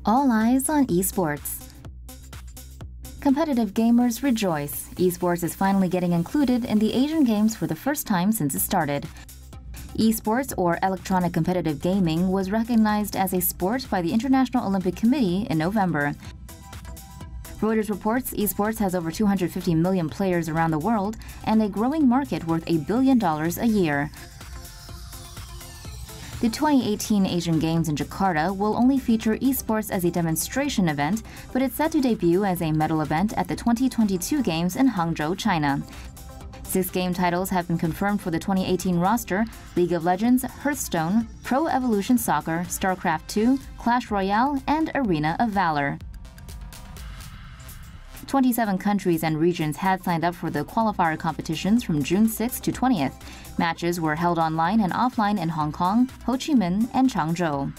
All eyes on esports. Competitive gamers rejoice. Esports is finally getting included in the Asian Games for the first time since it started. Esports, or electronic competitive gaming, was recognized as a sport by the International Olympic Committee in November. Reuters reports esports has over 250 million players around the world and a growing market worth $1 billion a year. The 2018 Asian Games in Jakarta will only feature esports as a demonstration event, but it's set to debut as a medal event at the 2022 Games in Hangzhou, China. 6 game titles have been confirmed for the 2018 roster: League of Legends, Hearthstone, Pro Evolution Soccer, StarCraft 2, Clash Royale, and Arena of Valor. 27 countries and regions had signed up for the qualifier competitions from June 6 to 20th. Matches were held online and offline in Hong Kong, Ho Chi Minh, and Changzhou.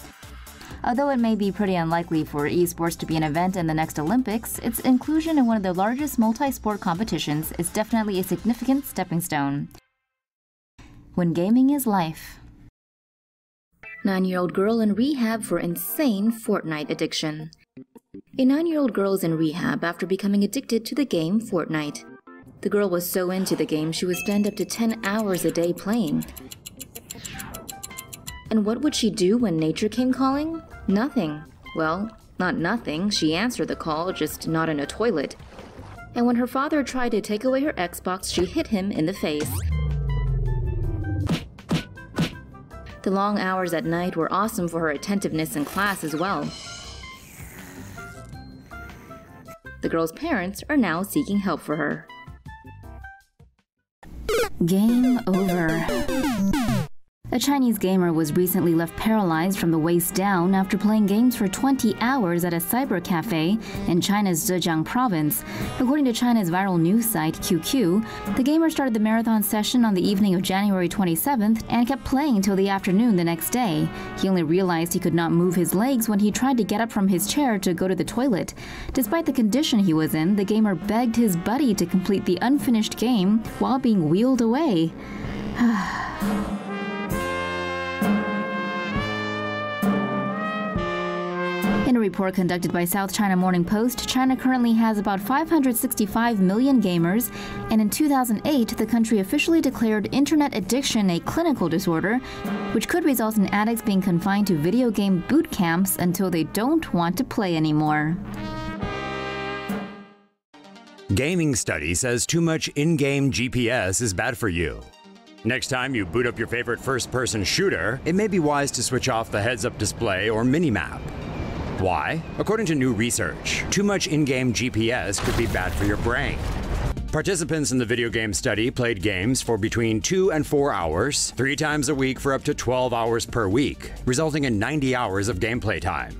Although it may be pretty unlikely for esports to be an event in the next Olympics, its inclusion in one of the largest multi-sport competitions is definitely a significant stepping stone. When gaming is life. 9-year-old girl in rehab for insane Fortnite addiction. A 9-year-old girl is in rehab after becoming addicted to the game Fortnite. The girl was so into the game she would spend up to 10 hours a day playing. And what would she do when nature came calling? Nothing. Well, not nothing, she answered the call, just not in a toilet. And when her father tried to take away her Xbox, she hit him in the face. The long hours at night were awesome for her attentiveness in class as well. The girl's parents are now seeking help for her. Game over. A Chinese gamer was recently left paralyzed from the waist down after playing games for 20 hours at a cyber cafe in China's Zhejiang province. According to China's viral news site QQ, the gamer started the marathon session on the evening of January 27th and kept playing till the afternoon the next day. He only realized he could not move his legs when he tried to get up from his chair to go to the toilet. Despite the condition he was in, the gamer begged his buddy to complete the unfinished game while being wheeled away. In a report conducted by South China Morning Post, China currently has about 565 million gamers, and in 2008, the country officially declared internet addiction a clinical disorder, which could result in addicts being confined to video game boot camps until they don't want to play anymore. Gaming study says too much in-game GPS is bad for you. Next time you boot up your favorite first-person shooter, it may be wise to switch off the heads-up display or minimap. Why? According to new research, too much in-game GPS could be bad for your brain. Participants in the video game study played games for between 2 and 4 hours, 3 times a week for up to 12 hours per week, resulting in 90 hours of gameplay time.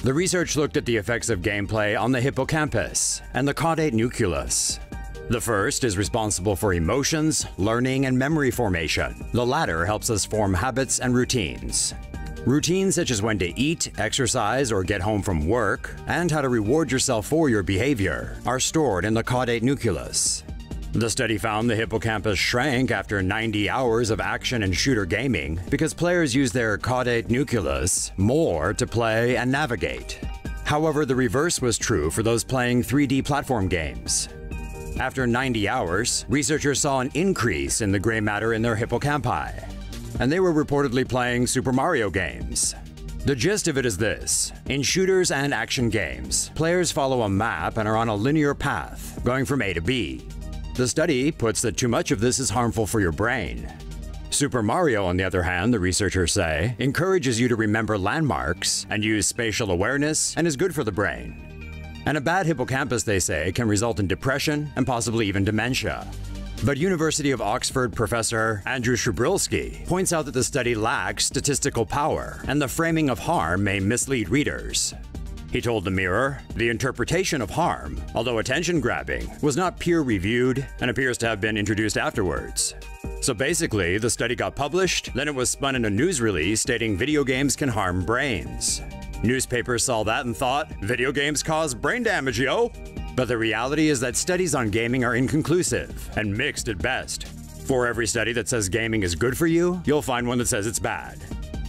The research looked at the effects of gameplay on the hippocampus and the caudate nucleus. The first is responsible for emotions, learning, and memory formation. The latter helps us form habits and routines. Routines such as when to eat, exercise, or get home from work, and how to reward yourself for your behavior, are stored in the caudate nucleus. The study found the hippocampus shrank after 90 hours of action and shooter gaming because players use their caudate nucleus more to play and navigate. However, the reverse was true for those playing 3D platform games. After 90 hours, researchers saw an increase in the gray matter in their hippocampi, and they were reportedly playing Super Mario games. The gist of it is this: in shooters and action games, players follow a map and are on a linear path, going from A to B. The study puts that too much of this is harmful for your brain. Super Mario, on the other hand, the researchers say, encourages you to remember landmarks and use spatial awareness and is good for the brain. And a bad hippocampus, they say, can result in depression and possibly even dementia. But University of Oxford professor Andrew Szubrylski points out that the study lacks statistical power, and the framing of harm may mislead readers. He told the Mirror, the interpretation of harm, although attention-grabbing, was not peer-reviewed and appears to have been introduced afterwards. So basically, the study got published, then it was spun in a news release stating video games can harm brains. Newspapers saw that and thought, video games cause brain damage, yo! But the reality is that studies on gaming are inconclusive and mixed at best. For every study that says gaming is good for you, you'll find one that says it's bad.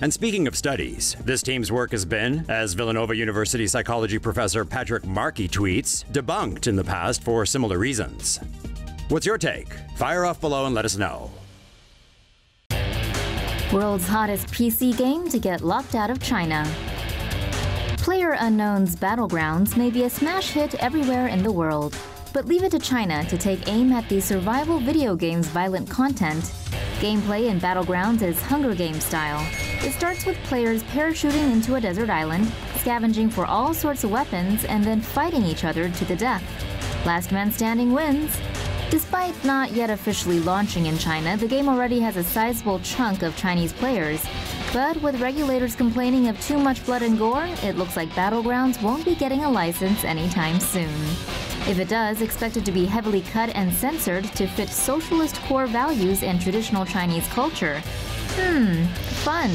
And speaking of studies, this team's work has been, as Villanova University psychology professor Patrick Markey tweets, debunked in the past for similar reasons. What's your take? Fire off below and let us know. World's hottest PC game to get locked out of China. PlayerUnknown's Battlegrounds may be a smash hit everywhere in the world, but leave it to China to take aim at the survival video game's violent content. Gameplay in Battlegrounds is Hunger Games style. It starts with players parachuting into a desert island, scavenging for all sorts of weapons, and then fighting each other to the death. Last man standing wins. Despite not yet officially launching in China, the game already has a sizable chunk of Chinese players. But with regulators complaining of too much blood and gore, it looks like Battlegrounds won't be getting a license anytime soon. If it does, expect it to be heavily cut and censored to fit socialist core values and traditional Chinese culture. Fun.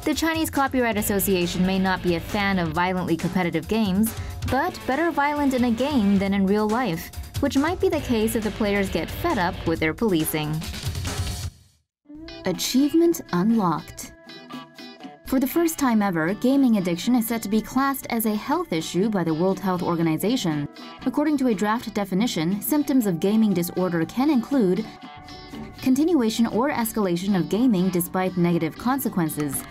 The Chinese Copyright Association may not be a fan of violently competitive games, but better violent in a game than in real life, which might be the case if the players get fed up with their policing. Achievement unlocked. For the first time ever, gaming addiction is set to be classed as a health issue by the World Health Organization. According to a draft definition, symptoms of gaming disorder can include continuation or escalation of gaming despite negative consequences.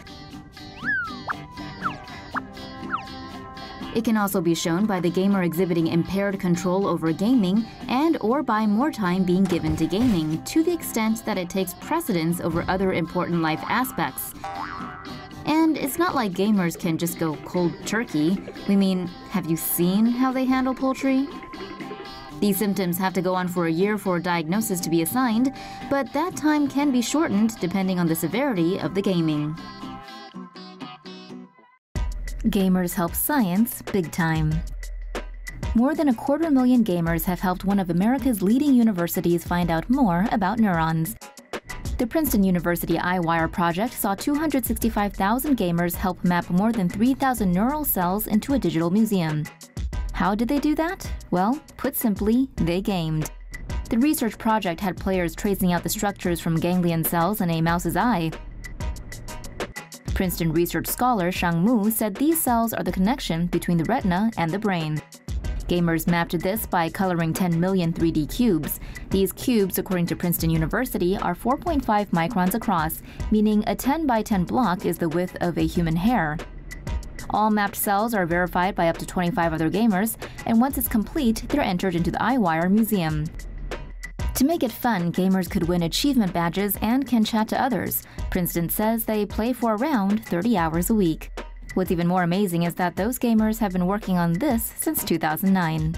It can also be shown by the gamer exhibiting impaired control over gaming and/or by more time being given to gaming, to the extent that it takes precedence over other important life aspects. And it's not like gamers can just go cold turkey. We mean, have you seen how they handle poultry? These symptoms have to go on for a year for a diagnosis to be assigned, but that time can be shortened depending on the severity of the gaming. Gamers help science big time. More than 250,000 gamers have helped one of America's leading universities find out more about neurons. The Princeton University EyeWire project saw 265,000 gamers help map more than 3,000 neural cells into a digital museum. How did they do that? Well, put simply, they gamed. The research project had players tracing out the structures from ganglion cells in a mouse's eye. Princeton research scholar Shang Mu said these cells are the connection between the retina and the brain. Gamers mapped this by coloring 10 million 3D cubes. These cubes, according to Princeton University, are 4.5 microns across, meaning a 10 by 10 block is the width of a human hair. All mapped cells are verified by up to 25 other gamers, and once it's complete, they're entered into the EyeWire Museum. To make it fun, gamers could win achievement badges and can chat to others. Princeton says they play for around 30 hours a week. What's even more amazing is that those gamers have been working on this since 2009.